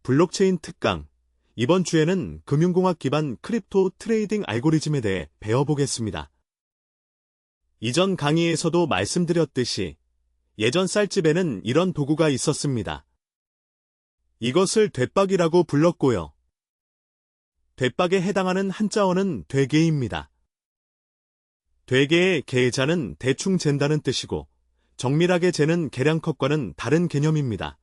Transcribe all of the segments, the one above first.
블록체인 특강. 이번 주에는 금융공학 기반 크립토 트레이딩 알고리즘에 대해 배워보겠습니다. 이전 강의에서도 말씀드렸듯이 예전 쌀집에는 이런 도구가 있었습니다. 이것을 돛박이라고 불렀고요. 돛박에 해당하는 한자어는 되개입니다. 되개의 계자는 대충 잰다는 뜻이고 정밀하게 재는 계량컵과는 다른 개념입니다.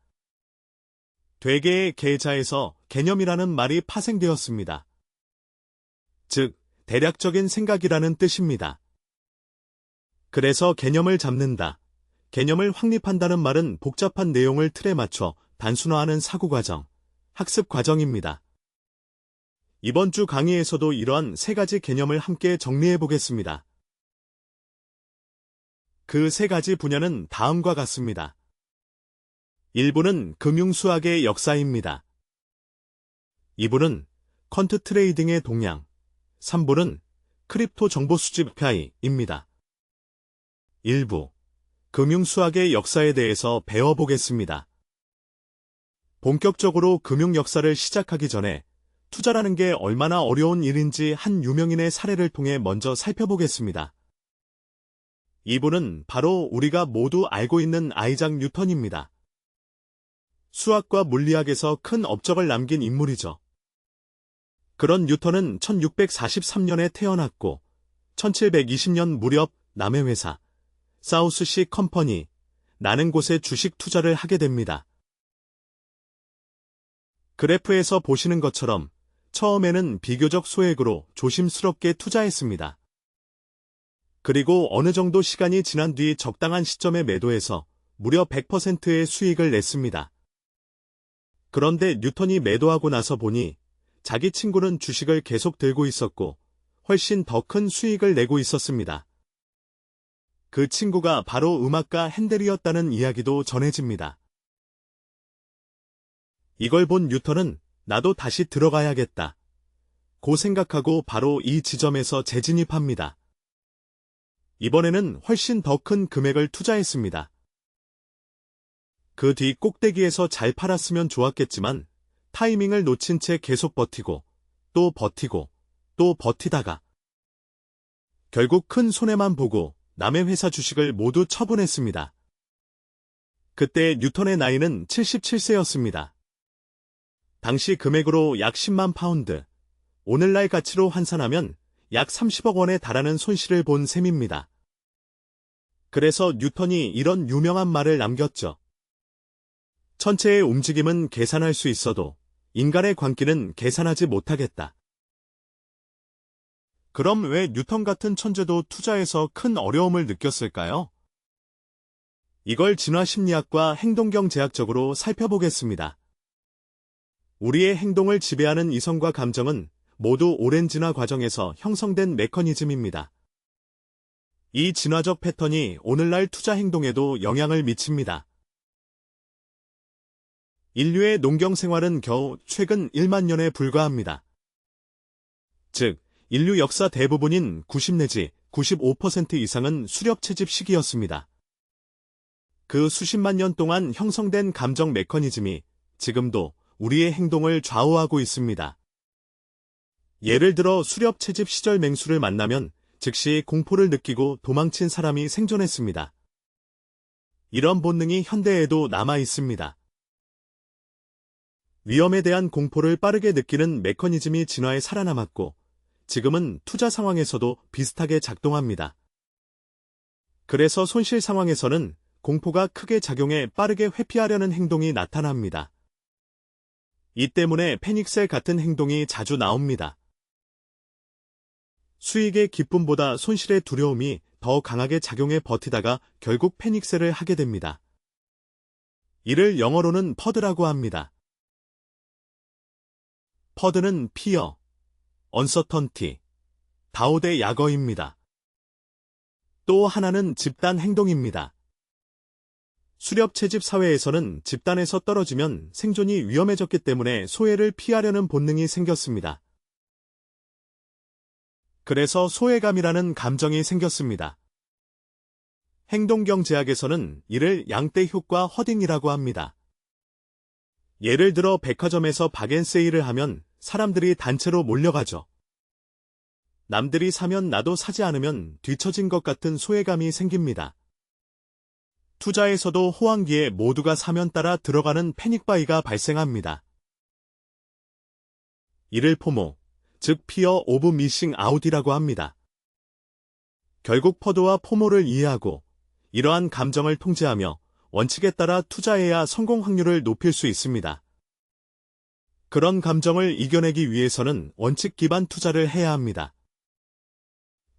되개의 계자에서 개념이라는 말이 파생되었습니다. 즉, 대략적인 생각이라는 뜻입니다. 그래서 개념을 잡는다, 개념을 확립한다는 말은 복잡한 내용을 틀에 맞춰 단순화하는 사고과정, 학습 과정입니다. 이번 주 강의에서도 이러한 세 가지 개념을 함께 정리해 보겠습니다. 그 세 가지 분야는 다음과 같습니다. 1부는 금융수학의 역사입니다. 2부는 퀀트 트레이딩의 동향, 3부는 크립토 정보 수집 API입니다. 1부, 금융수학의 역사에 대해서 배워보겠습니다. 본격적으로 금융 역사를 시작하기 전에 투자라는 게 얼마나 어려운 일인지 한 유명인의 사례를 통해 먼저 살펴보겠습니다. 2부는 바로 우리가 모두 알고 있는 아이작 뉴턴입니다. 수학과 물리학에서 큰 업적을 남긴 인물이죠. 그런 뉴턴은 1643년에 태어났고 1720년 무렵 남의 회사 사우스시 컴퍼니 라는 곳에 주식 투자를 하게 됩니다. 그래프에서 보시는 것처럼 처음에는 비교적 소액으로 조심스럽게 투자했습니다. 그리고 어느 정도 시간이 지난 뒤 적당한 시점에 매도해서 무려 100%의 수익을 냈습니다. 그런데 뉴턴이 매도하고 나서 보니 자기 친구는 주식을 계속 들고 있었고 훨씬 더 큰 수익을 내고 있었습니다. 그 친구가 바로 음악가 핸델이었다는 이야기도 전해집니다. 이걸 본 뉴턴은 나도 다시 들어가야겠다 고 생각하고 바로 이 지점에서 재진입합니다. 이번에는 훨씬 더 큰 금액을 투자했습니다. 그 뒤 꼭대기에서 잘 팔았으면 좋았겠지만 타이밍을 놓친 채 계속 버티고 또 버티고 또 버티다가 결국 큰 손해만 보고 남의 회사 주식을 모두 처분했습니다. 그때 뉴턴의 나이는 77세였습니다. 당시 금액으로 약 10만 파운드, 오늘날 가치로 환산하면 약 30억 원에 달하는 손실을 본 셈입니다. 그래서 뉴턴이 이런 유명한 말을 남겼죠. 천체의 움직임은 계산할 수 있어도 인간의 광기는 계산하지 못하겠다. 그럼 왜 뉴턴 같은 천재도 투자에서 큰 어려움을 느꼈을까요? 이걸 진화심리학과 행동경제학적으로 살펴보겠습니다. 우리의 행동을 지배하는 이성과 감정은 모두 오랜 진화 과정에서 형성된 메커니즘입니다. 이 진화적 패턴이 오늘날 투자 행동에도 영향을 미칩니다. 인류의 농경 생활은 겨우 최근 1만 년에 불과합니다. 즉, 인류 역사 대부분인 90 내지 95% 이상은 수렵 채집 시기였습니다. 그 수십만 년 동안 형성된 감정 메커니즘이 지금도 우리의 행동을 좌우하고 있습니다. 예를 들어 수렵 채집 시절 맹수를 만나면 즉시 공포를 느끼고 도망친 사람이 생존했습니다. 이런 본능이 현대에도 남아 있습니다. 위험에 대한 공포를 빠르게 느끼는 메커니즘이 진화에 살아남았고 지금은 투자 상황에서도 비슷하게 작동합니다. 그래서 손실 상황에서는 공포가 크게 작용해 빠르게 회피하려는 행동이 나타납니다. 이 때문에 패닉셀 같은 행동이 자주 나옵니다. 수익의 기쁨보다 손실의 두려움이 더 강하게 작용해 버티다가 결국 패닉셀을 하게 됩니다. 이를 영어로는 퍼드라고 합니다. 퍼드는 피어, 언서턴티, 다오대 약어입니다. 또 하나는 집단 행동입니다. 수렵 채집 사회에서는 집단에서 떨어지면 생존이 위험해졌기 때문에 소외를 피하려는 본능이 생겼습니다. 그래서 소외감이라는 감정이 생겼습니다. 행동경제학에서는 이를 양떼 효과 허딩이라고 합니다. 예를 들어 백화점에서 박앤세일을 하면 사람들이 단체로 몰려가죠. 남들이 사면 나도 사지 않으면 뒤처진 것 같은 소외감이 생깁니다. 투자에서도 호황기에 모두가 사면 따라 들어가는 패닉바이가 발생합니다. 이를 포모, 즉 피어 오브 미싱 아웃이라고 합니다. 결국 퍼드와 포모를 이해하고 이러한 감정을 통제하며 원칙에 따라 투자해야 성공 확률을 높일 수 있습니다. 그런 감정을 이겨내기 위해서는 원칙 기반 투자를 해야 합니다.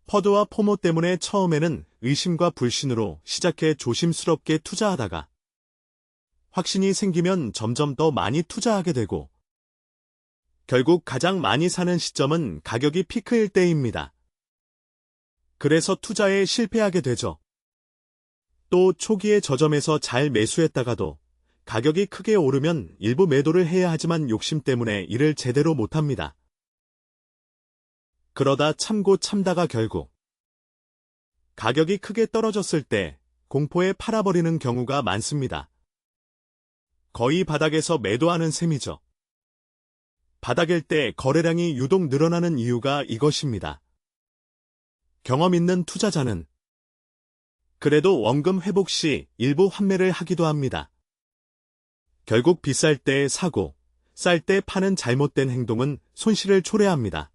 퍼드와 포모 때문에 처음에는 의심과 불신으로 시작해 조심스럽게 투자하다가 확신이 생기면 점점 더 많이 투자하게 되고 결국 가장 많이 사는 시점은 가격이 피크일 때입니다. 그래서 투자에 실패하게 되죠. 또 초기에 저점에서 잘 매수했다가도 가격이 크게 오르면 일부 매도를 해야 하지만 욕심 때문에 이를 제대로 못합니다. 그러다 참고 참다가 결국 가격이 크게 떨어졌을 때 공포에 팔아버리는 경우가 많습니다. 거의 바닥에서 매도하는 셈이죠. 바닥일 때 거래량이 유독 늘어나는 이유가 이것입니다. 경험 있는 투자자는 그래도 원금 회복 시 일부 환매를 하기도 합니다. 결국 비쌀 때 사고, 쌀 때 파는 잘못된 행동은 손실을 초래합니다.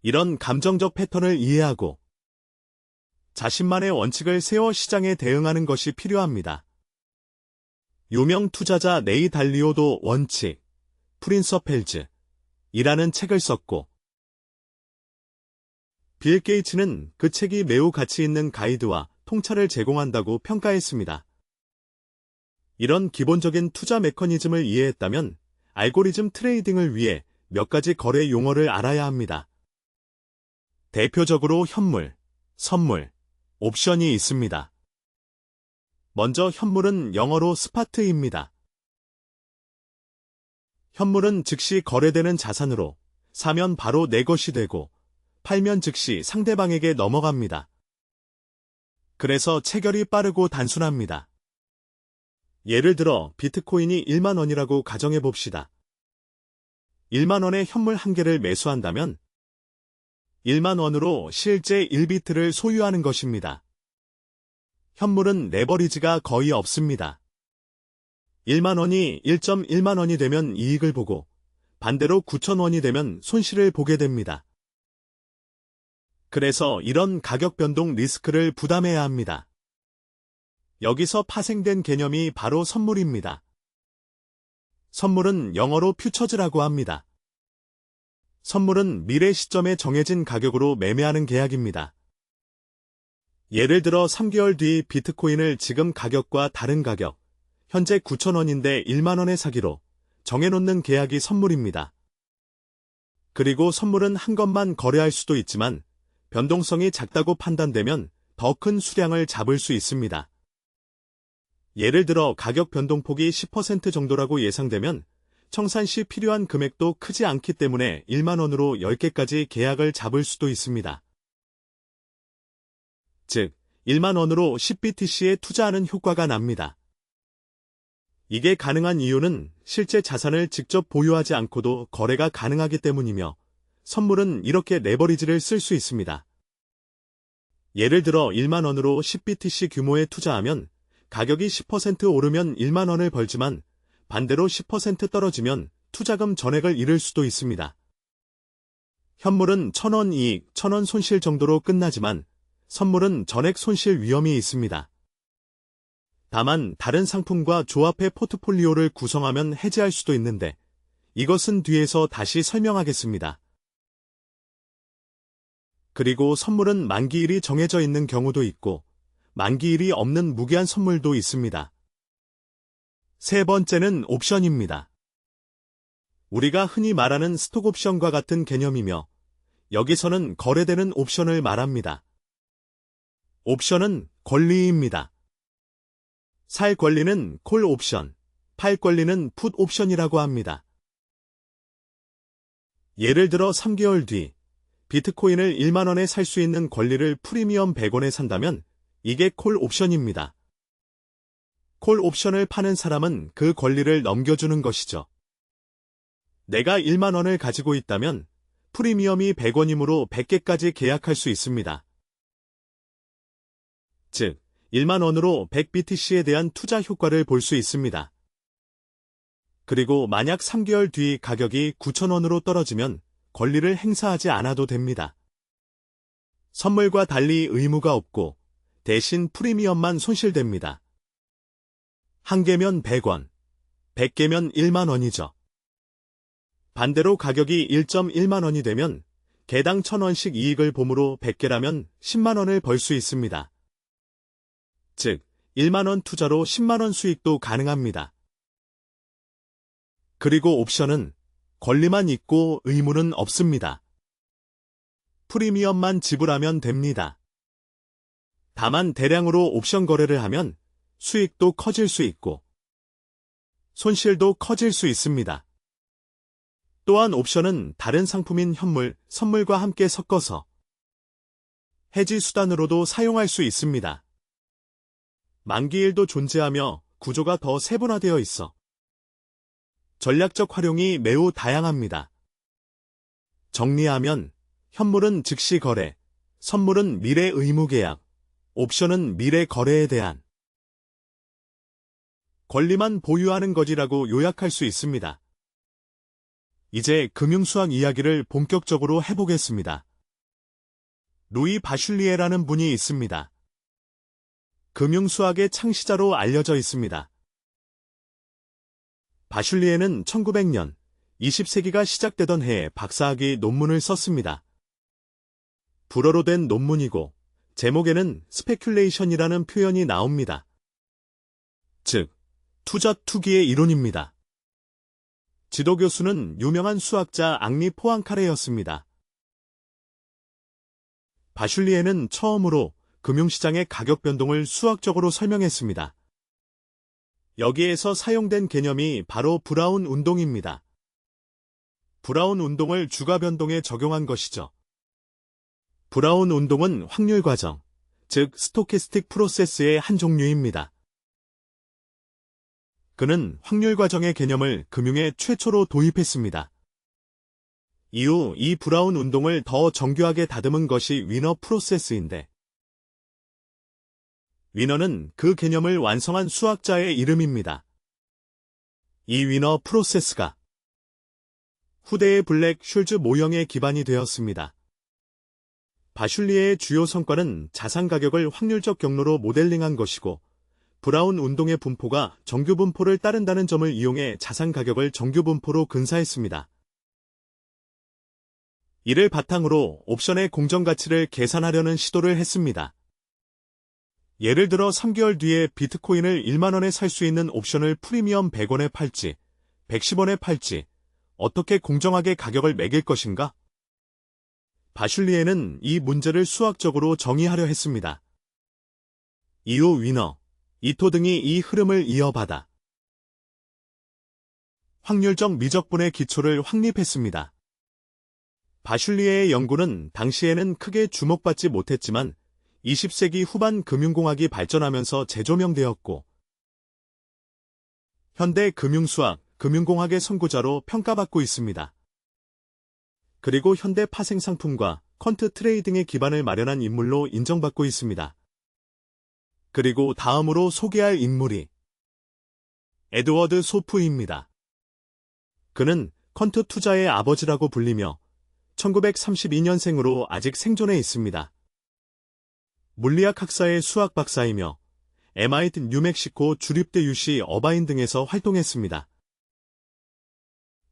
이런 감정적 패턴을 이해하고 자신만의 원칙을 세워 시장에 대응하는 것이 필요합니다. 유명 투자자 레이 달리오도 원칙, 프린서펠즈이라는 책을 썼고 빌 게이츠는 그 책이 매우 가치 있는 가이드와 통찰을 제공한다고 평가했습니다. 이런 기본적인 투자 메커니즘을 이해했다면 알고리즘 트레이딩을 위해 몇 가지 거래 용어를 알아야 합니다. 대표적으로 현물, 선물, 옵션이 있습니다. 먼저 현물은 영어로 스파트입니다. 현물은 즉시 거래되는 자산으로 사면 바로 내 것이 되고 팔면 즉시 상대방에게 넘어갑니다. 그래서 체결이 빠르고 단순합니다. 예를 들어 비트코인이 1만 원이라고 가정해 봅시다. 1만 원의 현물 한 개를 매수한다면 1만 원으로 실제 1비트를 소유하는 것입니다. 현물은 레버리지가 거의 없습니다. 1만 원이 1.1만 원이 되면 이익을 보고 반대로 9천 원이 되면 손실을 보게 됩니다. 그래서 이런 가격 변동 리스크를 부담해야 합니다. 여기서 파생된 개념이 바로 선물입니다. 선물은 영어로 퓨처즈라고 합니다. 선물은 미래 시점에 정해진 가격으로 매매하는 계약입니다. 예를 들어 3개월 뒤 비트코인을 지금 가격과 다른 가격, 현재 9천 원인데 1만 원에 사기로 정해놓는 계약이 선물입니다. 그리고 선물은 한 것만 거래할 수도 있지만 변동성이 작다고 판단되면 더 큰 수량을 잡을 수 있습니다. 예를 들어 가격 변동폭이 10% 정도라고 예상되면 청산 시 필요한 금액도 크지 않기 때문에 1만 원으로 10개까지 계약을 잡을 수도 있습니다. 즉, 1만 원으로 10BTC에 투자하는 효과가 납니다. 이게 가능한 이유는 실제 자산을 직접 보유하지 않고도 거래가 가능하기 때문이며 선물은 이렇게 레버리지를 쓸 수 있습니다. 예를 들어 1만 원으로 10BTC 규모에 투자하면 가격이 10% 오르면 1만 원을 벌지만 반대로 10% 떨어지면 투자금 전액을 잃을 수도 있습니다. 현물은 1,000원 이익, 1,000원 손실 정도로 끝나지만 선물은 전액 손실 위험이 있습니다. 다만 다른 상품과 조합해 포트폴리오를 구성하면 해지할 수도 있는데 이것은 뒤에서 다시 설명하겠습니다. 그리고 선물은 만기일이 정해져 있는 경우도 있고 만기일이 없는 무기한 선물도 있습니다. 세 번째는 옵션입니다. 우리가 흔히 말하는 스톡옵션과 같은 개념이며 여기서는 거래되는 옵션을 말합니다. 옵션은 권리입니다. 살 권리는 콜 옵션, 팔 권리는 풋 옵션이라고 합니다. 예를 들어 3개월 뒤 비트코인을 1만 원에 살 수 있는 권리를 프리미엄 100원에 산다면 이게 콜 옵션입니다. 콜 옵션을 파는 사람은 그 권리를 넘겨주는 것이죠. 내가 1만 원을 가지고 있다면 프리미엄이 100원이므로 100개까지 계약할 수 있습니다. 즉, 1만 원으로 100BTC에 대한 투자 효과를 볼 수 있습니다. 그리고 만약 3개월 뒤 가격이 9,000원으로 떨어지면 권리를 행사하지 않아도 됩니다. 선물과 달리 의무가 없고 대신 프리미엄만 손실됩니다. 1개면 100원, 100개면 1만 원이죠. 반대로 가격이 1.1만 원이 되면 개당 1,000원씩 이익을 봄으로 100개라면 10만 원을 벌 수 있습니다. 즉, 1만 원 투자로 10만 원 수익도 가능합니다. 그리고 옵션은 권리만 있고 의무는 없습니다. 프리미엄만 지불하면 됩니다. 다만 대량으로 옵션 거래를 하면 수익도 커질 수 있고 손실도 커질 수 있습니다. 또한 옵션은 다른 상품인 현물, 선물과 함께 섞어서 해지 수단으로도 사용할 수 있습니다. 만기일도 존재하며 구조가 더 세분화되어 있어 전략적 활용이 매우 다양합니다. 정리하면 현물은 즉시 거래, 선물은 미래 의무 계약, 옵션은 미래 거래에 대한 권리만 보유하는 것이라고 요약할 수 있습니다. 이제 금융수학 이야기를 본격적으로 해보겠습니다. 루이 바슐리에라는 분이 있습니다. 금융수학의 창시자로 알려져 있습니다. 바슐리에는 1900년, 20세기가 시작되던 해에 박사학위 논문을 썼습니다. 불어로 된 논문이고 제목에는 스페큘레이션이라는 표현이 나옵니다. 즉, 투자 투기의 이론입니다. 지도교수는 유명한 수학자 앙리 포앙카레였습니다. 바슐리에는 처음으로 금융시장의 가격 변동을 수학적으로 설명했습니다. 여기에서 사용된 개념이 바로 브라운 운동입니다. 브라운 운동을 주가 변동에 적용한 것이죠. 브라운 운동은 확률 과정, 즉 스토캐스틱 프로세스의 한 종류입니다. 그는 확률 과정의 개념을 금융에 최초로 도입했습니다. 이후 이 브라운 운동을 더 정교하게 다듬은 것이 위너 프로세스인데, 위너는 그 개념을 완성한 수학자의 이름입니다. 이 위너 프로세스가 후대의 블랙 슐즈 모형의 기반이 되었습니다. 바슐리에의 주요 성과는 자산 가격을 확률적 경로로 모델링한 것이고, 브라운 운동의 분포가 정규 분포를 따른다는 점을 이용해 자산 가격을 정규 분포로 근사했습니다. 이를 바탕으로 옵션의 공정가치를 계산하려는 시도를 했습니다. 예를 들어 3개월 뒤에 비트코인을 1만 원에 살 수 있는 옵션을 프리미엄 100원에 팔지, 110원에 팔지, 어떻게 공정하게 가격을 매길 것인가? 바슐리에는 이 문제를 수학적으로 정의하려 했습니다. 이후 위너, 이토 등이 이 흐름을 이어받아 확률적 미적분의 기초를 확립했습니다. 바슐리에의 연구는 당시에는 크게 주목받지 못했지만 20세기 후반 금융공학이 발전하면서 재조명되었고, 현대 금융수학, 금융공학의 선구자로 평가받고 있습니다. 그리고 현대 파생상품과 퀀트 트레이딩의 기반을 마련한 인물로 인정받고 있습니다. 그리고 다음으로 소개할 인물이 에드워드 소프입니다. 그는 퀀트 투자의 아버지라고 불리며 1932년생으로 아직 생존해 있습니다. 물리학 학사의 수학 박사이며 MIT 뉴멕시코 주립대 UC 어바인 등에서 활동했습니다.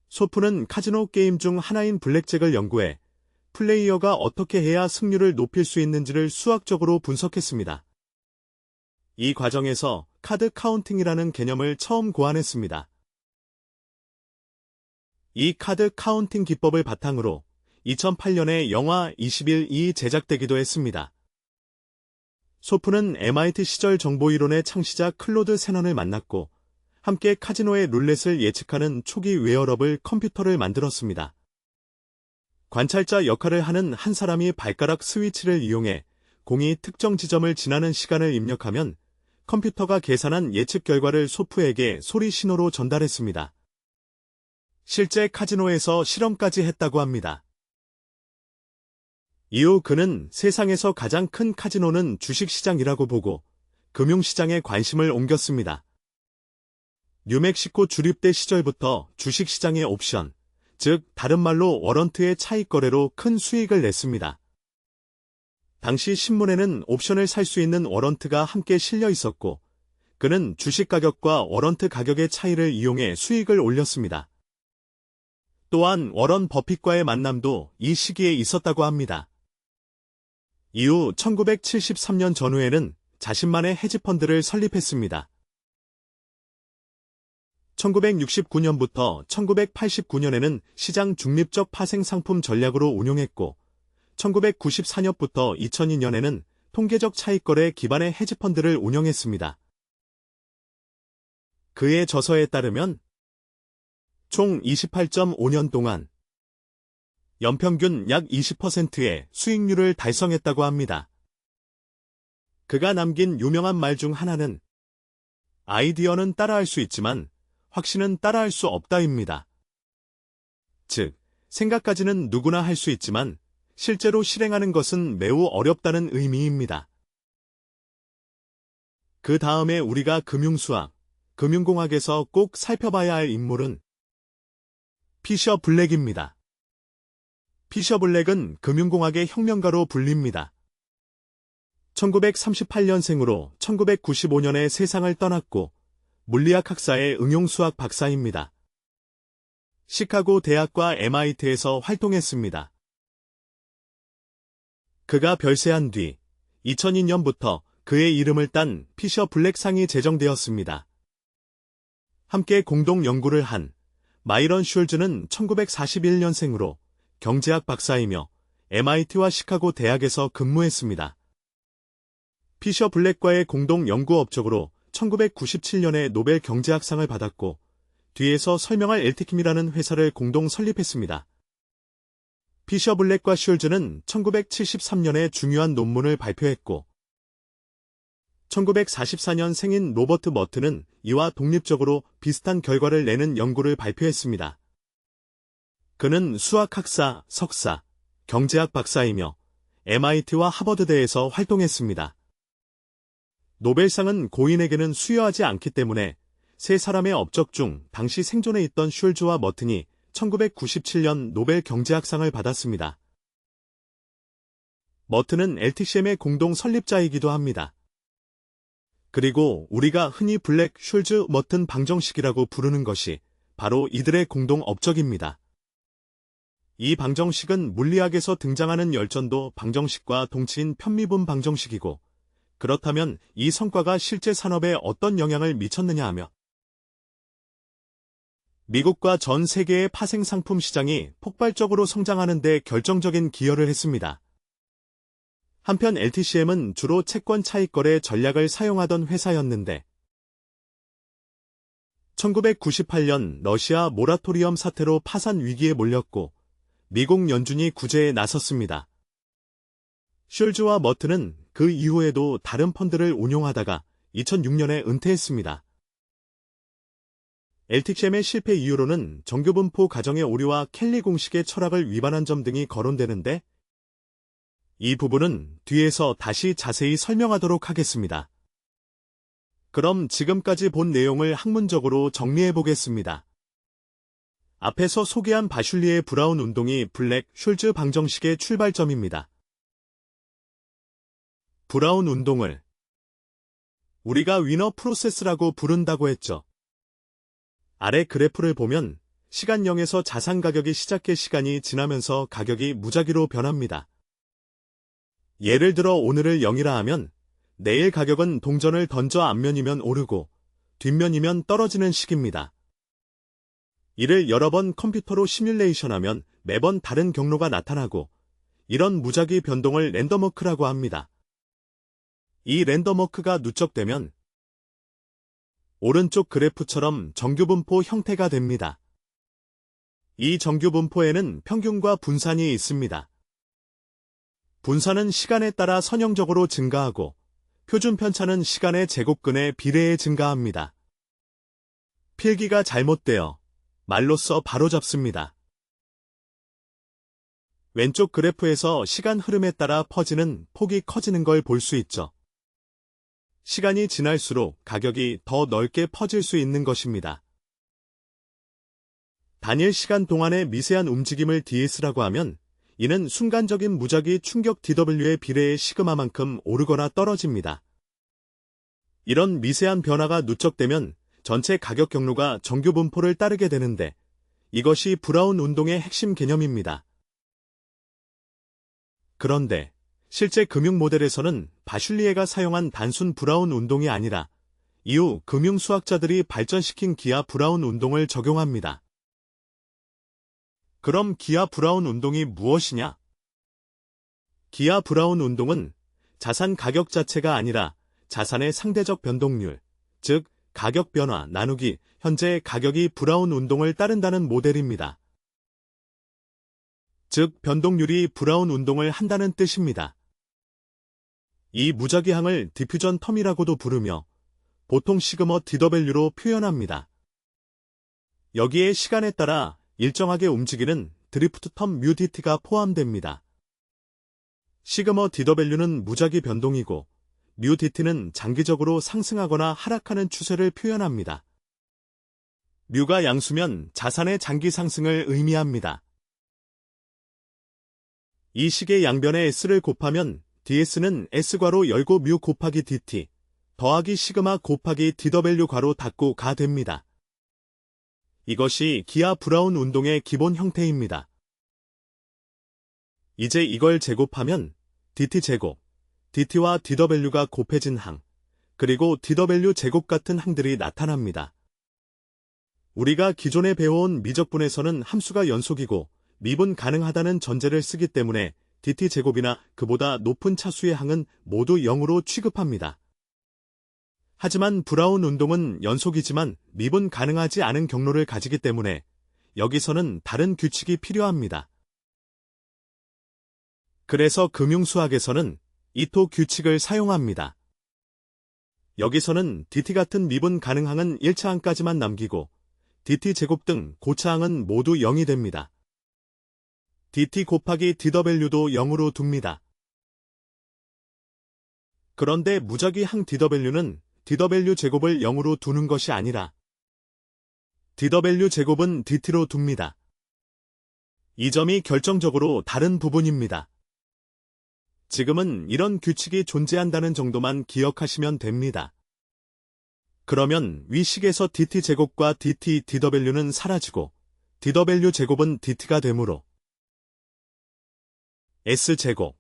소프는 카지노 게임 중 하나인 블랙잭을 연구해 플레이어가 어떻게 해야 승률을 높일 수 있는지를 수학적으로 분석했습니다. 이 과정에서 카드 카운팅이라는 개념을 처음 고안했습니다. 이 카드 카운팅 기법을 바탕으로 2008년에 영화 21이 제작되기도 했습니다. 소프는 MIT 시절 정보이론의 창시자 클로드 세넌을 만났고 함께 카지노의 룰렛을 예측하는 초기 웨어러블 컴퓨터를 만들었습니다. 관찰자 역할을 하는 한 사람이 발가락 스위치를 이용해 공이 특정 지점을 지나는 시간을 입력하면 컴퓨터가 계산한 예측 결과를 소프에게 소리 신호로 전달했습니다. 실제 카지노에서 실험까지 했다고 합니다. 이후 그는 세상에서 가장 큰 카지노는 주식시장이라고 보고 금융시장에 관심을 옮겼습니다. 뉴멕시코 주립대 시절부터 주식시장의 옵션, 즉 다른 말로 워런트의 차익 거래로 큰 수익을 냈습니다. 당시 신문에는 옵션을 살 수 있는 워런트가 함께 실려 있었고 그는 주식 가격과 워런트 가격의 차이를 이용해 수익을 올렸습니다. 또한 워런 버핏과의 만남도 이 시기에 있었다고 합니다. 이후 1973년 전후에는 자신만의 헤지펀드를 설립했습니다. 1969년부터 1989년에는 시장 중립적 파생 상품 전략으로 운용했고 1994년부터 2002년에는 통계적 차익거래 기반의 헤지펀드를 운영했습니다. 그의 저서에 따르면 총 28.5년 동안 연평균 약 20%의 수익률을 달성했다고 합니다. 그가 남긴 유명한 말 중 하나는 아이디어는 따라할 수 있지만 확신은 따라할 수 없다입니다. 즉, 생각까지는 누구나 할 수 있지만 실제로 실행하는 것은 매우 어렵다는 의미입니다. 그 다음에 우리가 금융수학, 금융공학에서 꼭 살펴봐야 할 인물은 피셔 블랙입니다. 피셔 블랙은 금융공학의 혁명가로 불립니다. 1938년생으로 1995년에 세상을 떠났고 물리학 학사의 응용수학 박사입니다. 시카고 대학과 MIT에서 활동했습니다. 그가 별세한 뒤 2002년부터 그의 이름을 딴 피셔 블랙 상이 제정되었습니다. 함께 공동 연구를 한 마이런 슐즈는 1941년생으로 경제학 박사이며 MIT와 시카고 대학에서 근무했습니다. 피셔 블랙과의 공동 연구 업적으로 1997년에 노벨 경제학상을 받았고 뒤에서 설명할 엘티킴이라는 회사를 공동 설립했습니다. 피셔 블랙과 슐즈는 1973년에 중요한 논문을 발표했고 1944년 생인 로버트 머트는 이와 독립적으로 비슷한 결과를 내는 연구를 발표했습니다. 그는 수학학사, 석사, 경제학 박사이며 MIT와 하버드대에서 활동했습니다. 노벨상은 고인에게는 수여하지 않기 때문에 세 사람의 업적 중 당시 생존해 있던 슐즈와 머튼이 1997년 노벨 경제학상을 받았습니다. 머튼은 LTCM의 공동 설립자이기도 합니다. 그리고 우리가 흔히 블랙, 슐즈, 머튼 방정식이라고 부르는 것이 바로 이들의 공동 업적입니다. 이 방정식은 물리학에서 등장하는 열전도 방정식과 동치인 편미분 방정식이고 그렇다면 이 성과가 실제 산업에 어떤 영향을 미쳤느냐 하며 미국과 전 세계의 파생 상품 시장이 폭발적으로 성장하는 데 결정적인 기여를 했습니다. 한편 LTCM은 주로 채권 차익 거래 전략을 사용하던 회사였는데 1998년 러시아 모라토리엄 사태로 파산 위기에 몰렸고 미국 연준이 구제에 나섰습니다. 슐즈와 머튼은 그 이후에도 다른 펀드를 운용하다가 2006년에 은퇴했습니다. LTCM의 실패 이유로는 정규분포 가정의 오류와 켈리 공식의 철학을 위반한 점 등이 거론되는데 이 부분은 뒤에서 다시 자세히 설명하도록 하겠습니다. 그럼 지금까지 본 내용을 학문적으로 정리해 보겠습니다. 앞에서 소개한 바슐리의 브라운 운동이 블랙, 슐즈 방정식의 출발점입니다. 브라운 운동을 우리가 위너 프로세스라고 부른다고 했죠. 아래 그래프를 보면 시간 0에서 자산 가격이 시작해 시간이 지나면서 가격이 무작위로 변합니다. 예를 들어 오늘을 0이라 하면 내일 가격은 동전을 던져 앞면이면 오르고 뒷면이면 떨어지는 식입니다. 이를 여러 번 컴퓨터로 시뮬레이션하면 매번 다른 경로가 나타나고 이런 무작위 변동을 랜덤워크라고 합니다. 이 랜덤워크가 누적되면 오른쪽 그래프처럼 정규분포 형태가 됩니다. 이 정규분포에는 평균과 분산이 있습니다. 분산은 시간에 따라 선형적으로 증가하고 표준 편차는 시간의 제곱근에 비례해 증가합니다. 필기가 잘못되어 말로써 바로잡습니다. 왼쪽 그래프에서 시간 흐름에 따라 퍼지는 폭이 커지는 걸 볼 수 있죠. 시간이 지날수록 가격이 더 넓게 퍼질 수 있는 것입니다. 단일 시간 동안의 미세한 움직임을 DS라고 하면 이는 순간적인 무작위 충격 DW에 비례해 시그마만큼 오르거나 떨어집니다. 이런 미세한 변화가 누적되면 전체 가격 경로가 정규 분포를 따르게 되는데 이것이 브라운 운동의 핵심 개념입니다. 그런데 실제 금융 모델에서는 바슐리에가 사용한 단순 브라운 운동이 아니라 이후 금융수학자들이 발전시킨 기아 브라운 운동을 적용합니다. 그럼 기아 브라운 운동이 무엇이냐? 기아 브라운 운동은 자산 가격 자체가 아니라 자산의 상대적 변동률, 즉 가격 변화 나누기 현재 가격이 브라운 운동을 따른다는 모델입니다. 즉 변동률이 브라운 운동을 한다는 뜻입니다. 이 무작위항을 디퓨전 텀이라고도 부르며 보통 시그머 DW로 표현합니다. 여기에 시간에 따라 일정하게 움직이는 드리프트 텀 뮤DT가 포함됩니다. 시그머 DW는 무작위 변동이고 뮤DT는 장기적으로 상승하거나 하락하는 추세를 표현합니다. 뮤가 양수면 자산의 장기 상승을 의미합니다. 이 식의 양변에 S를 곱하면 DS는 S괄호 열고 뮤 곱하기 DT 더하기 시그마 곱하기 DW 괄호 닫고가 됩니다. 이것이 기아 브라운 운동의 기본 형태입니다. 이제 이걸 제곱하면 DT 제곱, DT와 DW가 곱해진 항, 그리고 DW 제곱 같은 항들이 나타납니다. 우리가 기존에 배워온 미적분에서는 함수가 연속이고 미분 가능하다는 전제를 쓰기 때문에 DT제곱이나 그보다 높은 차수의 항은 모두 0으로 취급합니다. 하지만 브라운 운동은 연속이지만 미분 가능하지 않은 경로를 가지기 때문에 여기서는 다른 규칙이 필요합니다. 그래서 금융수학에서는 이토 규칙을 사용합니다. 여기서는 DT 같은 미분 가능항은 1차항까지만 남기고 DT제곱 등 고차항은 모두 0이 됩니다. DT 곱하기 DW도 0으로 둡니다. 그런데 무작위 항 DW는 DW제곱을 0으로 두는 것이 아니라 DW제곱은 DT로 둡니다. 이 점이 결정적으로 다른 부분입니다. 지금은 이런 규칙이 존재한다는 정도만 기억하시면 됩니다. 그러면 위식에서 DT제곱과 DT, DW는 사라지고 DW제곱은 DT가 되므로 S제곱,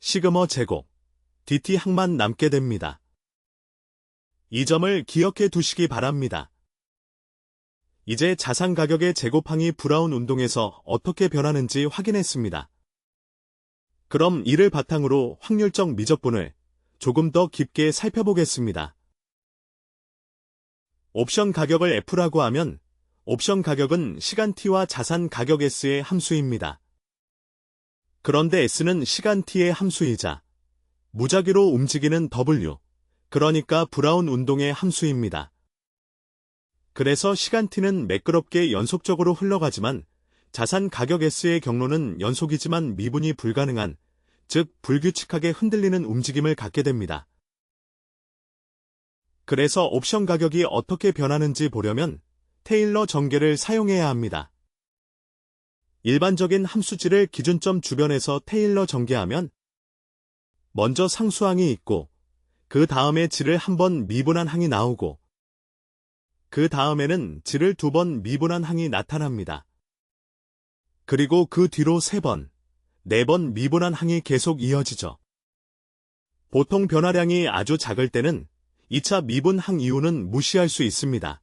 시그머 제곱, DT 항만 남게 됩니다. 이 점을 기억해 두시기 바랍니다. 이제 자산 가격의 제곱항이 브라운 운동에서 어떻게 변하는지 확인했습니다. 그럼 이를 바탕으로 확률적 미적분을 조금 더 깊게 살펴보겠습니다. 옵션 가격을 F라고 하면 옵션 가격은 시간 T와 자산 가격 S의 함수입니다. 그런데 S는 시간 T의 함수이자 무작위로 움직이는 W, 그러니까 브라운 운동의 함수입니다. 그래서 시간 T는 매끄럽게 연속적으로 흘러가지만 자산 가격 S의 경로는 연속이지만 미분이 불가능한, 즉 불규칙하게 흔들리는 움직임을 갖게 됩니다. 그래서 옵션 가격이 어떻게 변하는지 보려면 테일러 전개를 사용해야 합니다. 일반적인 함수지를 기준점 주변에서 테일러 전개하면 먼저 상수항이 있고 그 다음에 질을 한 번 미분한 항이 나오고 그 다음에는 질을 2번 미분한 항이 나타납니다. 그리고 그 뒤로 3번, 4번 미분한 항이 계속 이어지죠. 보통 변화량이 아주 작을 때는 2차 미분 항 이후는 무시할 수 있습니다.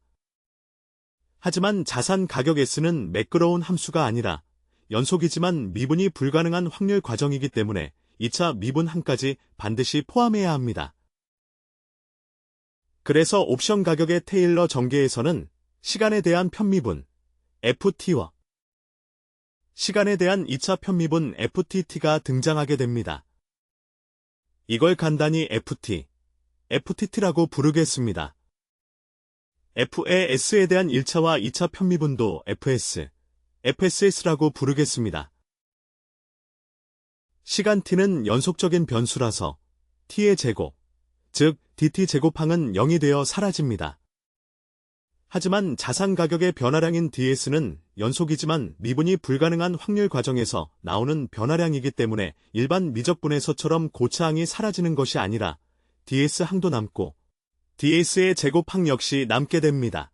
하지만 자산 가격 S는 매끄러운 함수가 아니라 연속이지만 미분이 불가능한 확률 과정이기 때문에 2차 미분 항까지 반드시 포함해야 합니다. 그래서 옵션 가격의 테일러 전개에서는 시간에 대한 편미분, FT와 시간에 대한 2차 편미분 FTT가 등장하게 됩니다. 이걸 간단히 FT, FTT라고 부르겠습니다. F의 S에 대한 1차와 2차 편미분도 FS, FSS라고 부르겠습니다. 시간 t는 연속적인 변수라서 t의 제곱, 즉 dt 제곱항은 0이 되어 사라집니다. 하지만 자산 가격의 변화량인 ds는 연속이지만 미분이 불가능한 확률 과정에서 나오는 변화량이기 때문에 일반 미적분에서처럼 고차항이 사라지는 것이 아니라 ds항도 남고 ds의 제곱항 역시 남게 됩니다.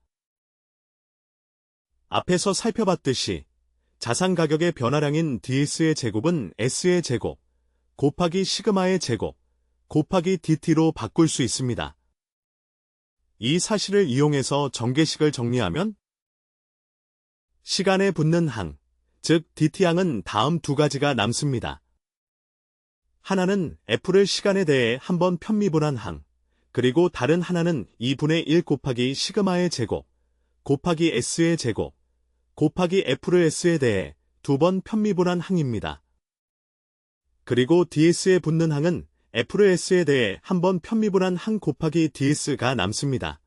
앞에서 살펴봤듯이 자산 가격의 변화량인 ds의 제곱은 s의 제곱 곱하기 시그마의 제곱 곱하기 dt로 바꿀 수 있습니다. 이 사실을 이용해서 전개식을 정리하면 시간에 붙는 항, 즉 dt항은 다음 두 가지가 남습니다. 하나는 f를 시간에 대해 한번 편미분한 항, 그리고 다른 하나는 2분의 1 곱하기 시그마의 제곱, 곱하기 s의 제곱, 곱하기 f를 s에 대해 두 번 편미분한 항입니다. 그리고 ds에 붙는 항은 f를 s에 대해 한 번 편미분한 항 곱하기 ds가 남습니다.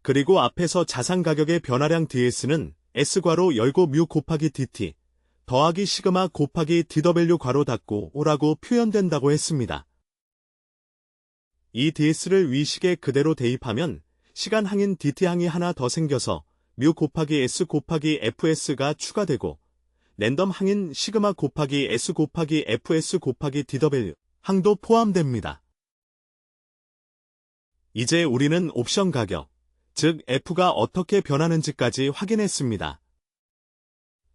그리고 앞에서 자산 가격의 변화량 ds는 s괄호 열고 뮤 곱하기 dt 더하기 시그마 곱하기 dw 괄호 닫고 오라고 표현된다고 했습니다. 이 ds를 위식에 그대로 대입하면 시간항인 dt항이 하나 더 생겨서 뮤 곱하기 s 곱하기 fs가 추가되고 랜덤 항인 시그마 곱하기 s 곱하기 fs 곱하기 dw 항도 포함됩니다. 이제 우리는 옵션 가격, 즉 F가 어떻게 변하는지까지 확인했습니다.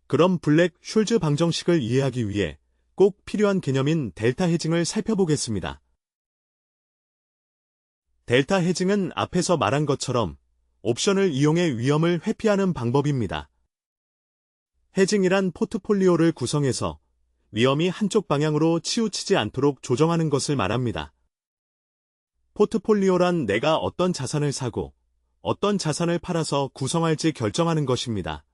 그럼 블랙 숄즈 방정식을 이해하기 위해 꼭 필요한 개념인 델타 해징을 살펴보겠습니다. 델타 해징은 앞에서 말한 것처럼 옵션을 이용해 위험을 회피하는 방법입니다. 해징이란 포트폴리오를 구성해서 위험이 한쪽 방향으로 치우치지 않도록 조정하는 것을 말합니다. 포트폴리오란 내가 어떤 자산을 사고 어떤 자산을 팔아서 구성할지 결정하는 것입니다.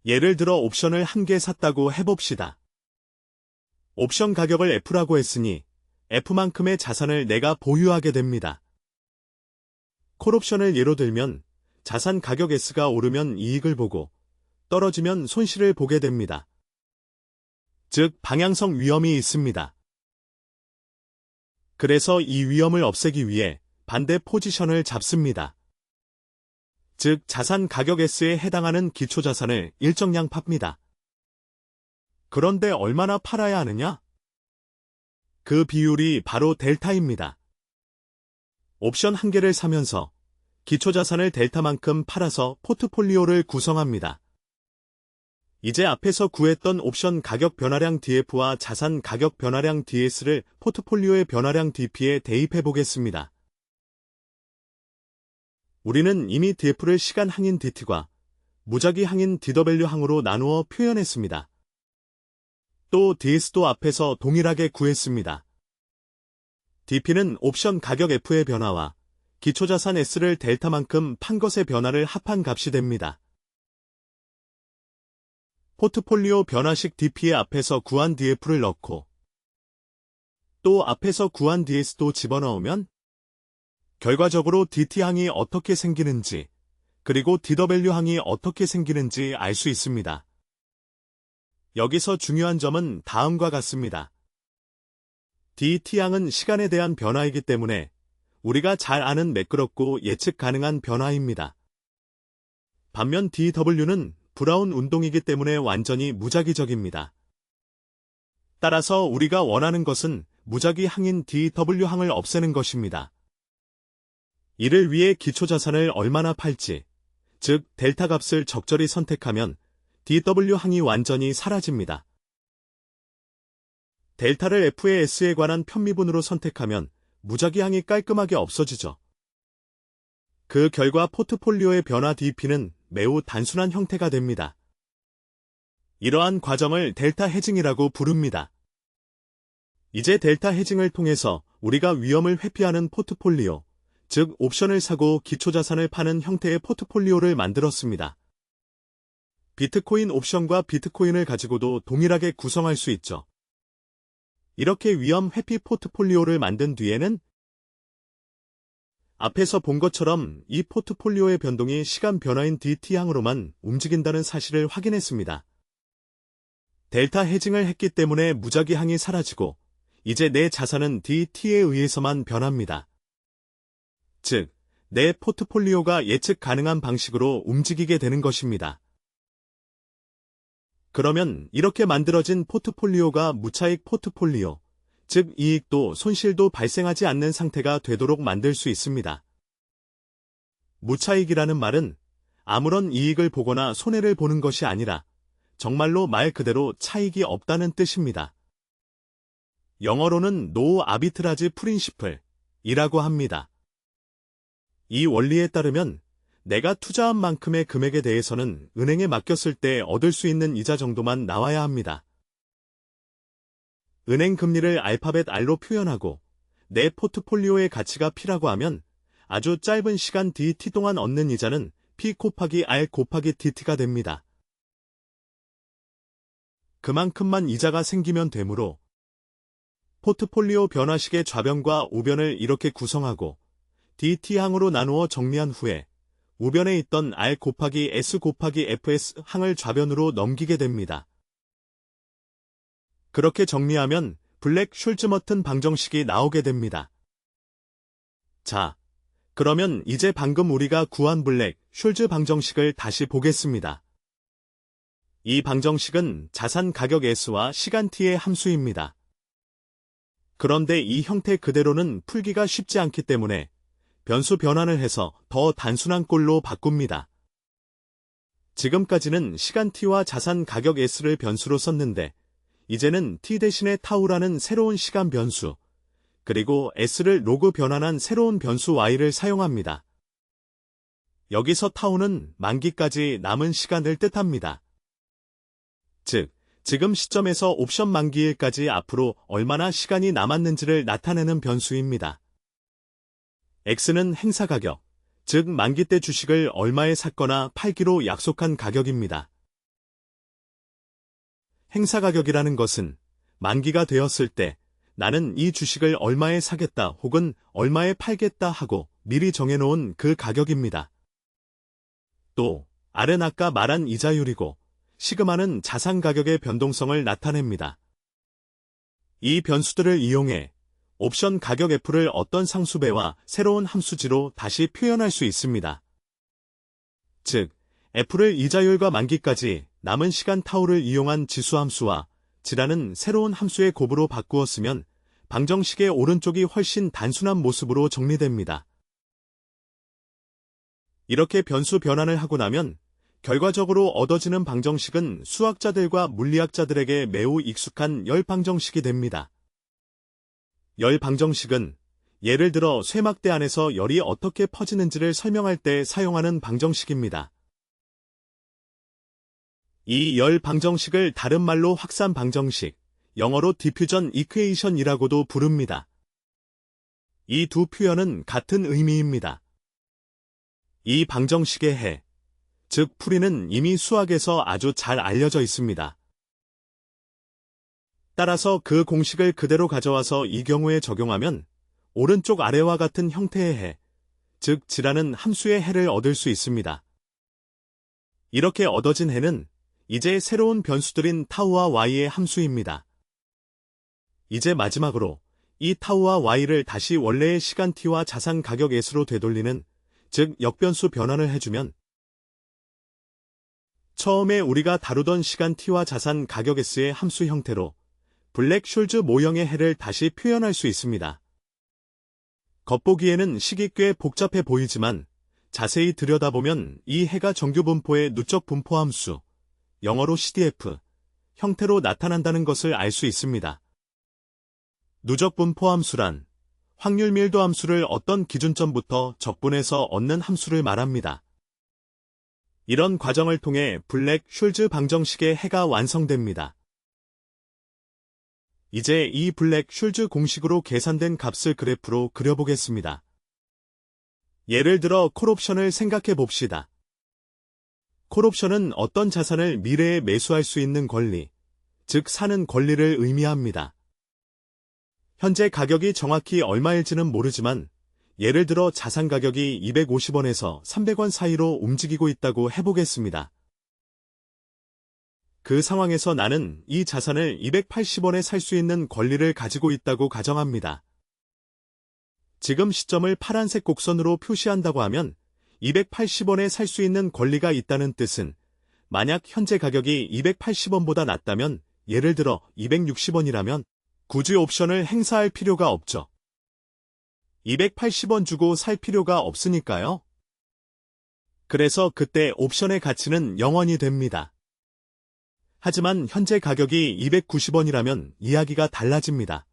예를 들어 옵션을 한 개 샀다고 해봅시다. 옵션 가격을 F라고 했으니 F만큼의 자산을 내가 보유하게 됩니다. 콜옵션을 예로 들면 자산 가격 S가 오르면 이익을 보고 떨어지면 손실을 보게 됩니다. 즉 방향성 위험이 있습니다. 그래서 이 위험을 없애기 위해 반대 포지션을 잡습니다. 즉 자산 가격 S에 해당하는 기초자산을 일정량 팝니다. 그런데 얼마나 팔아야 하느냐? 그 비율이 바로 델타입니다. 옵션 한 개를 사면서 기초자산을 델타만큼 팔아서 포트폴리오를 구성합니다. 이제 앞에서 구했던 옵션 가격 변화량 DF와 자산 가격 변화량 DS를 포트폴리오의 변화량 DP에 대입해 보겠습니다. 우리는 이미 DF를 시간 항인 DT과 무작위 항인 DW 항으로 나누어 표현했습니다. 또 DS도 앞에서 동일하게 구했습니다. DP는 옵션 가격 F의 변화와 기초자산 S를 델타만큼 판 것의 변화를 합한 값이 됩니다. 포트폴리오 변화식 DP의 앞에서 구한 DF를 넣고 또 앞에서 구한 DS도 집어넣으면 결과적으로 DT항이 어떻게 생기는지 그리고 DW항이 어떻게 생기는지 알 수 있습니다. 여기서 중요한 점은 다음과 같습니다. DT항은 시간에 대한 변화이기 때문에 우리가 잘 아는 매끄럽고 예측 가능한 변화입니다. 반면 DW는 브라운 운동이기 때문에 완전히 무작위적입니다. 따라서 우리가 원하는 것은 무작위 항인 DW항을 없애는 것입니다. 이를 위해 기초자산을 얼마나 팔지, 즉 델타 값을 적절히 선택하면 DW항이 완전히 사라집니다. 델타를 F의 S에 관한 편미분으로 선택하면 무작위항이 깔끔하게 없어지죠. 그 결과 포트폴리오의 변화 DP는 매우 단순한 형태가 됩니다. 이러한 과정을 델타 해징이라고 부릅니다. 이제 델타 해징을 통해서 우리가 위험을 회피하는 포트폴리오, 즉 옵션을 사고 기초자산을 파는 형태의 포트폴리오를 만들었습니다. 비트코인 옵션과 비트코인을 가지고도 동일하게 구성할 수 있죠. 이렇게 위험 회피 포트폴리오를 만든 뒤에는 앞에서 본 것처럼 이 포트폴리오의 변동이 시간 변화인 DT항으로만 움직인다는 사실을 확인했습니다. 델타 해징을 했기 때문에 무작위항이 사라지고 이제 내 자산은 DT에 의해서만 변합니다. 즉, 내 포트폴리오가 예측 가능한 방식으로 움직이게 되는 것입니다. 그러면 이렇게 만들어진 포트폴리오가 무차익 포트폴리오, 즉 이익도 손실도 발생하지 않는 상태가 되도록 만들 수 있습니다. 무차익이라는 말은 아무런 이익을 보거나 손해를 보는 것이 아니라 정말로 말 그대로 차익이 없다는 뜻입니다. 영어로는 No Arbitrage Principle 이라고 합니다. 이 원리에 따르면 내가 투자한 만큼의 금액에 대해서는 은행에 맡겼을 때 얻을 수 있는 이자 정도만 나와야 합니다. 은행 금리를 알파벳 R로 표현하고 내 포트폴리오의 가치가 P라고 하면 아주 짧은 시간 DT 동안 얻는 이자는 P 곱하기 R 곱하기 DT가 됩니다. 그만큼만 이자가 생기면 되므로 포트폴리오 변화식의 좌변과 우변을 이렇게 구성하고 DT항으로 나누어 정리한 후에 우변에 있던 R 곱하기 S 곱하기 FS 항을 좌변으로 넘기게 됩니다. 그렇게 정리하면 블랙-슐즈머튼 방정식이 나오게 됩니다. 자, 그러면 이제 방금 우리가 구한 블랙-슐즈 방정식을 다시 보겠습니다. 이 방정식은 자산 가격 S와 시간 T의 함수입니다. 그런데 이 형태 그대로는 풀기가 쉽지 않기 때문에 변수 변환을 해서 더 단순한 꼴로 바꿉니다. 지금까지는 시간 T와 자산 가격 S를 변수로 썼는데 이제는 T 대신에 타우라는 새로운 시간 변수, 그리고 S를 로그 변환한 새로운 변수 Y를 사용합니다. 여기서 타우는 만기까지 남은 시간을 뜻합니다. 즉, 지금 시점에서 옵션 만기일까지 앞으로 얼마나 시간이 남았는지를 나타내는 변수입니다. X는 행사 가격, 즉 만기 때 주식을 얼마에 샀거나 팔기로 약속한 가격입니다. 행사 가격이라는 것은 만기가 되었을 때 나는 이 주식을 얼마에 사겠다 혹은 얼마에 팔겠다 하고 미리 정해놓은 그 가격입니다. 또 R은 아까 말한 이자율이고 시그마는 자산 가격의 변동성을 나타냅니다. 이 변수들을 이용해 옵션 가격 F를 어떤 상수배와 새로운 함수지로 다시 표현할 수 있습니다. 즉, F를 이자율과 만기까지 남은 시간 타우를 이용한 지수함수와 G라는 새로운 함수의 곱으로 바꾸었으면 방정식의 오른쪽이 훨씬 단순한 모습으로 정리됩니다. 이렇게 변수 변환을 하고 나면 결과적으로 얻어지는 방정식은 수학자들과 물리학자들에게 매우 익숙한 열 방정식이 됩니다. 열 방정식은 예를 들어 쇠막대 안에서 열이 어떻게 퍼지는지를 설명할 때 사용하는 방정식입니다. 이 열 방정식을 다른 말로 확산 방정식, 영어로 디퓨전 이퀘이션이라고도 부릅니다. 이 두 표현은 같은 의미입니다. 이 방정식의 해, 즉 풀이는 이미 수학에서 아주 잘 알려져 있습니다. 따라서 그 공식을 그대로 가져와서 이 경우에 적용하면 오른쪽 아래와 같은 형태의 해, 즉 G라는 함수의 해를 얻을 수 있습니다. 이렇게 얻어진 해는 이제 새로운 변수들인 타우와 Y의 함수입니다. 이제 마지막으로 이 타우와 Y를 다시 원래의 시간 T와 자산 가격 S로 되돌리는, 즉 역변수 변환을 해주면 처음에 우리가 다루던 시간 T와 자산 가격 S의 함수 형태로 블랙-슐즈 모형의 해를 다시 표현할 수 있습니다. 겉보기에는 식이 꽤 복잡해 보이지만 자세히 들여다보면 이 해가 정규 분포의 누적 분포 함수, 영어로 CDF, 형태로 나타난다는 것을 알 수 있습니다. 누적 분포 함수란 확률 밀도 함수를 어떤 기준점부터 적분해서 얻는 함수를 말합니다. 이런 과정을 통해 블랙-슐즈 방정식의 해가 완성됩니다. 이제 이 블랙-슐즈 공식으로 계산된 값을 그래프로 그려보겠습니다. 예를 들어 콜옵션을 생각해 봅시다. 콜옵션은 어떤 자산을 미래에 매수할 수 있는 권리, 즉 사는 권리를 의미합니다. 현재 가격이 정확히 얼마일지는 모르지만 예를 들어 자산 가격이 250원에서 300원 사이로 움직이고 있다고 해보겠습니다. 그 상황에서 나는 이 자산을 280원에 살 수 있는 권리를 가지고 있다고 가정합니다. 지금 시점을 파란색 곡선으로 표시한다고 하면 280원에 살 수 있는 권리가 있다는 뜻은 만약 현재 가격이 280원보다 낮다면 예를 들어 260원이라면 굳이 옵션을 행사할 필요가 없죠. 280원 주고 살 필요가 없으니까요. 그래서 그때 옵션의 가치는 0원이 됩니다. 하지만 현재 가격이 290원이라면 이야기가 달라집니다.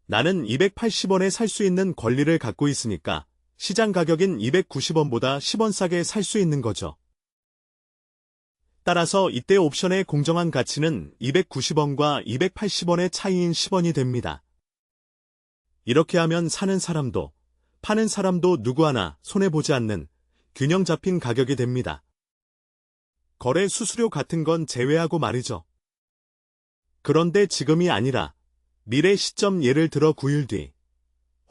나는 280원에 살 수 있는 권리를 갖고 있으니까 시장 가격인 290원보다 10원 싸게 살 수 있는 거죠. 따라서 이때 옵션의 공정한 가치는 290원과 280원의 차이인 10원이 됩니다. 이렇게 하면 사는 사람도 파는 사람도 누구 하나 손해보지 않는 균형 잡힌 가격이 됩니다. 거래 수수료 같은 건 제외하고 말이죠. 그런데 지금이 아니라 미래 시점 예를 들어 9일 뒤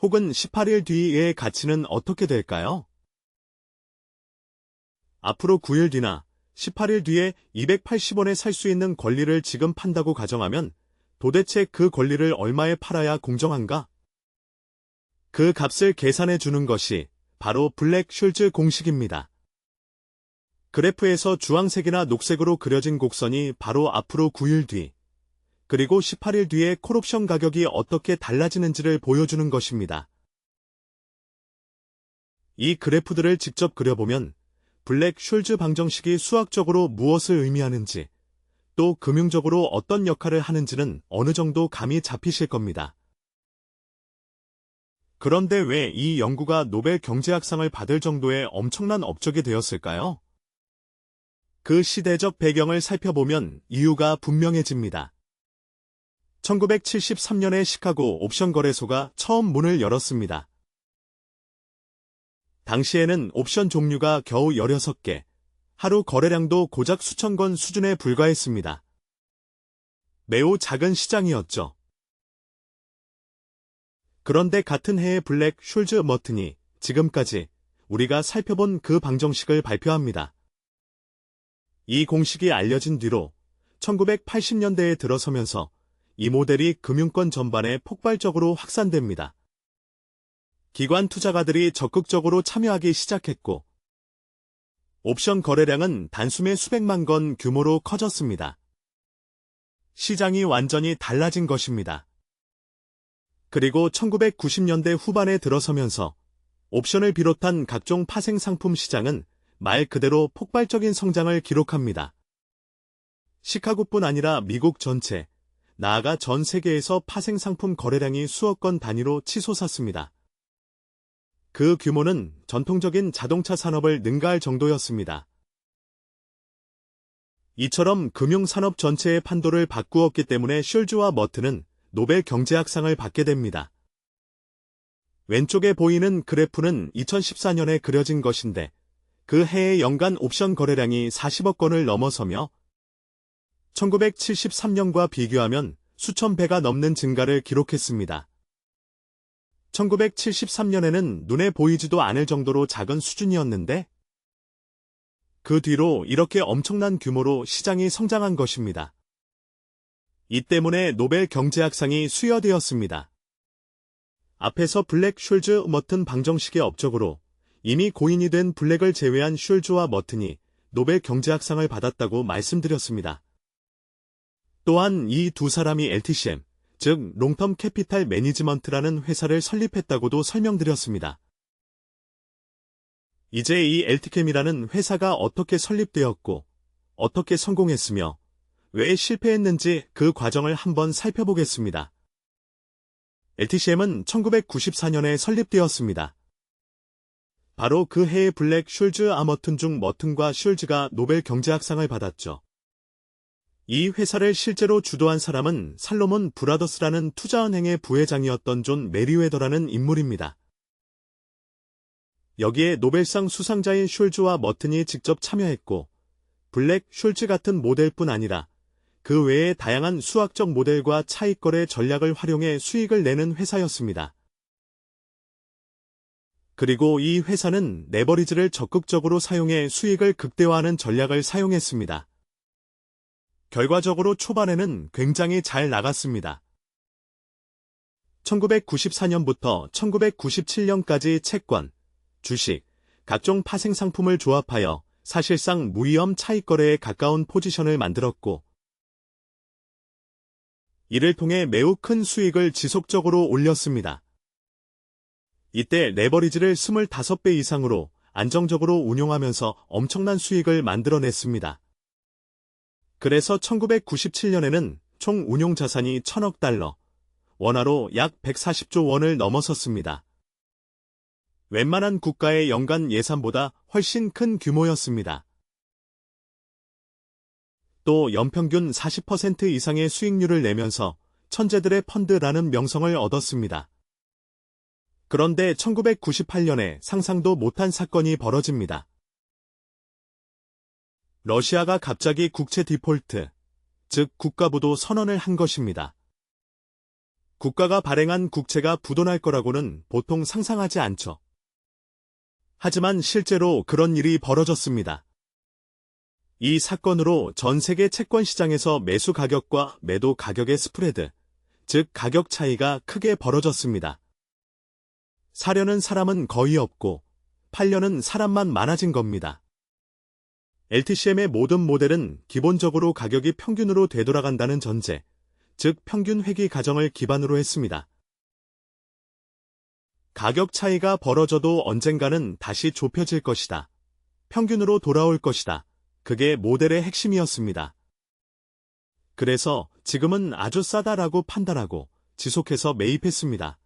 혹은 18일 뒤의 가치는 어떻게 될까요? 앞으로 9일 뒤나 18일 뒤에 280원에 살 수 있는 권리를 지금 판다고 가정하면 도대체 그 권리를 얼마에 팔아야 공정한가? 그 값을 계산해 주는 것이 바로 블랙슐즈 공식입니다. 그래프에서 주황색이나 녹색으로 그려진 곡선이 바로 앞으로 9일 뒤, 그리고 18일 뒤에 콜옵션 가격이 어떻게 달라지는지를 보여주는 것입니다. 이 그래프들을 직접 그려보면 블랙슐즈 방정식이 수학적으로 무엇을 의미하는지, 또 금융적으로 어떤 역할을 하는지는 어느 정도 감이 잡히실 겁니다. 그런데 왜 이 연구가 노벨 경제학상을 받을 정도의 엄청난 업적이 되었을까요? 그 시대적 배경을 살펴보면 이유가 분명해집니다. 1973년에 시카고 옵션 거래소가 처음 문을 열었습니다. 당시에는 옵션 종류가 겨우 16개, 하루 거래량도 고작 수천 건 수준에 불과했습니다. 매우 작은 시장이었죠. 그런데 같은 해에 블랙슐즈 머튼이 지금까지 우리가 살펴본 그 방정식을 발표합니다. 이 공식이 알려진 뒤로 1980년대에 들어서면서 이 모델이 금융권 전반에 폭발적으로 확산됩니다. 기관 투자가들이 적극적으로 참여하기 시작했고, 옵션 거래량은 단숨에 수백만 건 규모로 커졌습니다. 시장이 완전히 달라진 것입니다. 그리고 1990년대 후반에 들어서면서 옵션을 비롯한 각종 파생 상품 시장은 말 그대로 폭발적인 성장을 기록합니다. 시카고뿐 아니라 미국 전체, 나아가 전 세계에서 파생 상품 거래량이 수억 건 단위로 치솟았습니다. 그 규모는 전통적인 자동차 산업을 능가할 정도였습니다. 이처럼 금융산업 전체의 판도를 바꾸었기 때문에 슐즈와 머튼은 노벨 경제학상을 받게 됩니다. 왼쪽에 보이는 그래프는 2014년에 그려진 것인데 그 해의 연간 옵션 거래량이 40억 건을 넘어서며 1973년과 비교하면 수천 배가 넘는 증가를 기록했습니다. 1973년에는 눈에 보이지도 않을 정도로 작은 수준이었는데 그 뒤로 이렇게 엄청난 규모로 시장이 성장한 것입니다. 이 때문에 노벨 경제학상이 수여되었습니다. 앞에서 블랙슐즈 머튼 방정식의 업적으로 이미 고인이 된 블랙을 제외한 슐즈와 머튼이 노벨 경제학상을 받았다고 말씀드렸습니다. 또한 이 두 사람이 LTCM, 즉 롱텀 캐피탈 매니지먼트라는 회사를 설립했다고도 설명드렸습니다. 이제 이 LTCM이라는 회사가 어떻게 설립되었고 어떻게 성공했으며 왜 실패했는지 그 과정을 한번 살펴보겠습니다. LTCM은 1994년에 설립되었습니다. 바로 그 해에 블랙슐즈 머튼 중 머튼과 슐즈가 노벨 경제학상을 받았죠. 이 회사를 실제로 주도한 사람은 살로몬 브라더스라는 투자은행의 부회장이었던 존 메리웨더라는 인물입니다. 여기에 노벨상 수상자인 슐즈와 머튼이 직접 참여했고 블랙슐즈 같은 모델뿐 아니라 그 외에 다양한 수학적 모델과 차익거래 전략을 활용해 수익을 내는 회사였습니다. 그리고 이 회사는 레버리지를 적극적으로 사용해 수익을 극대화하는 전략을 사용했습니다. 결과적으로 초반에는 굉장히 잘 나갔습니다. 1994년부터 1997년까지 채권, 주식, 각종 파생 상품을 조합하여 사실상 무위험 차익거래에 가까운 포지션을 만들었고, 이를 통해 매우 큰 수익을 지속적으로 올렸습니다. 이때 레버리지를 25배 이상으로 안정적으로 운용하면서 엄청난 수익을 만들어냈습니다. 그래서 1997년에는 총 운용 자산이 1000억 달러, 원화로 약 140조 원을 넘어섰습니다. 웬만한 국가의 연간 예산보다 훨씬 큰 규모였습니다. 또 연평균 40% 이상의 수익률을 내면서 천재들의 펀드라는 명성을 얻었습니다. 그런데 1998년에 상상도 못한 사건이 벌어집니다. 러시아가 갑자기 국채 디폴트, 즉 국가부도 선언을 한 것입니다. 국가가 발행한 국채가 부도날 거라고는 보통 상상하지 않죠. 하지만 실제로 그런 일이 벌어졌습니다. 이 사건으로 전 세계 채권 시장에서 매수 가격과 매도 가격의 스프레드, 즉 가격 차이가 크게 벌어졌습니다. 사려는 사람은 거의 없고 팔려는 사람만 많아진 겁니다. LTCM의 모든 모델은 기본적으로 가격이 평균으로 되돌아간다는 전제, 즉 평균 회귀 가정을 기반으로 했습니다. 가격 차이가 벌어져도 언젠가는 다시 좁혀질 것이다. 평균으로 돌아올 것이다. 그게 모델의 핵심이었습니다. 그래서 지금은 아주 싸다라고 판단하고 지속해서 매입했습니다.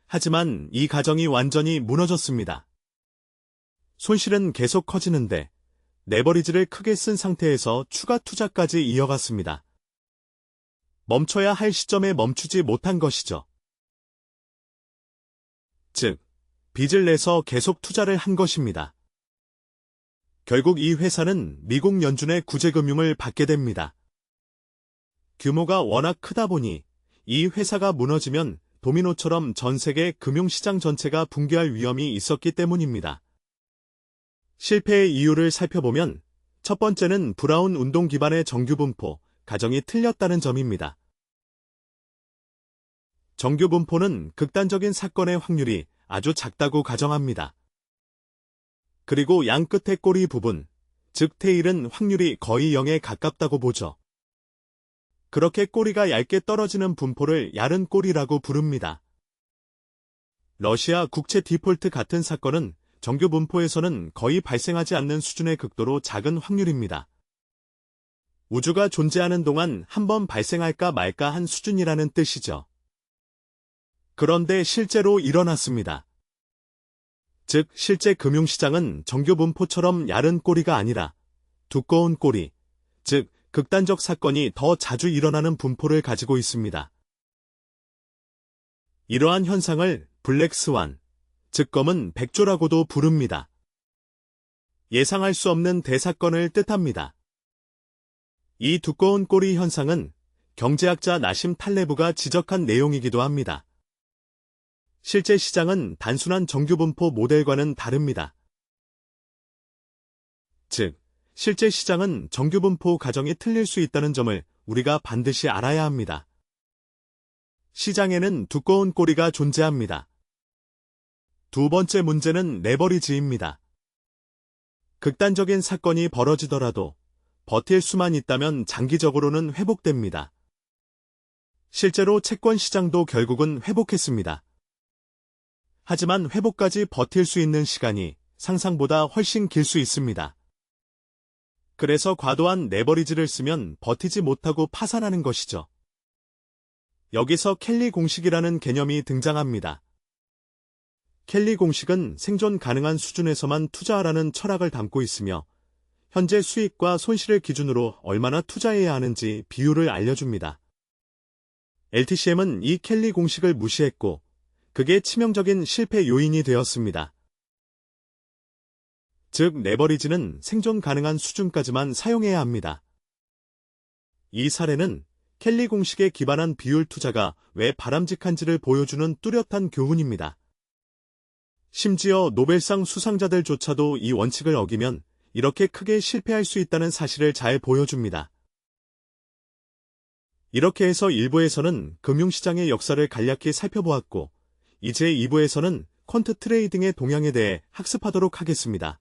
하지만 이 가정이 완전히 무너졌습니다. 손실은 계속 커지는데 레버리지를 크게 쓴 상태에서 추가 투자까지 이어갔습니다. 멈춰야 할 시점에 멈추지 못한 것이죠. 즉, 빚을 내서 계속 투자를 한 것입니다. 결국 이 회사는 미국 연준의 구제금융을 받게 됩니다. 규모가 워낙 크다 보니 이 회사가 무너지면 도미노처럼 전 세계 금융시장 전체가 붕괴할 위험이 있었기 때문입니다. 실패의 이유를 살펴보면 첫 번째는 브라운 운동 기반의 정규분포, 가정이 틀렸다는 점입니다. 정규분포는 극단적인 사건의 확률이 아주 작다고 가정합니다. 그리고 양 끝의 꼬리 부분, 즉 테일은 확률이 거의 0에 가깝다고 보죠. 그렇게 꼬리가 얇게 떨어지는 분포를 얇은 꼬리라고 부릅니다. 러시아 국채 디폴트 같은 사건은 정규 분포에서는 거의 발생하지 않는 수준의 극도로 작은 확률입니다. 우주가 존재하는 동안 한번 발생할까 말까 한 수준이라는 뜻이죠. 그런데 실제로 일어났습니다. 즉, 실제 금융시장은 정규 분포처럼 얇은 꼬리가 아니라 두꺼운 꼬리, 즉 극단적 사건이 더 자주 일어나는 분포를 가지고 있습니다. 이러한 현상을 블랙스완, 즉 검은 백조라고도 부릅니다. 예상할 수 없는 대사건을 뜻합니다. 이 두꺼운 꼬리 현상은 경제학자 나심 탈레브가 지적한 내용이기도 합니다. 실제 시장은 단순한 정규분포 모델과는 다릅니다. 즉, 실제 시장은 정규분포 가정이 틀릴 수 있다는 점을 우리가 반드시 알아야 합니다. 시장에는 두꺼운 꼬리가 존재합니다. 두 번째 문제는 레버리지입니다. 극단적인 사건이 벌어지더라도 버틸 수만 있다면 장기적으로는 회복됩니다. 실제로 채권 시장도 결국은 회복했습니다. 하지만 회복까지 버틸 수 있는 시간이 상상보다 훨씬 길 수 있습니다. 그래서 과도한 레버리지를 쓰면 버티지 못하고 파산하는 것이죠. 여기서 켈리 공식이라는 개념이 등장합니다. 켈리 공식은 생존 가능한 수준에서만 투자하라는 철학을 담고 있으며 현재 수익과 손실을 기준으로 얼마나 투자해야 하는지 비율을 알려줍니다. LTCM은 이 켈리 공식을 무시했고 그게 치명적인 실패 요인이 되었습니다. 즉, 레버리지는 생존 가능한 수준까지만 사용해야 합니다. 이 사례는 켈리 공식에 기반한 비율 투자가 왜 바람직한지를 보여주는 뚜렷한 교훈입니다. 심지어 노벨상 수상자들조차도 이 원칙을 어기면 이렇게 크게 실패할 수 있다는 사실을 잘 보여줍니다. 이렇게 해서 1부에서는 금융시장의 역사를 간략히 살펴보았고, 이제 2부에서는 퀀트 트레이딩의 동향에 대해 학습하도록 하겠습니다.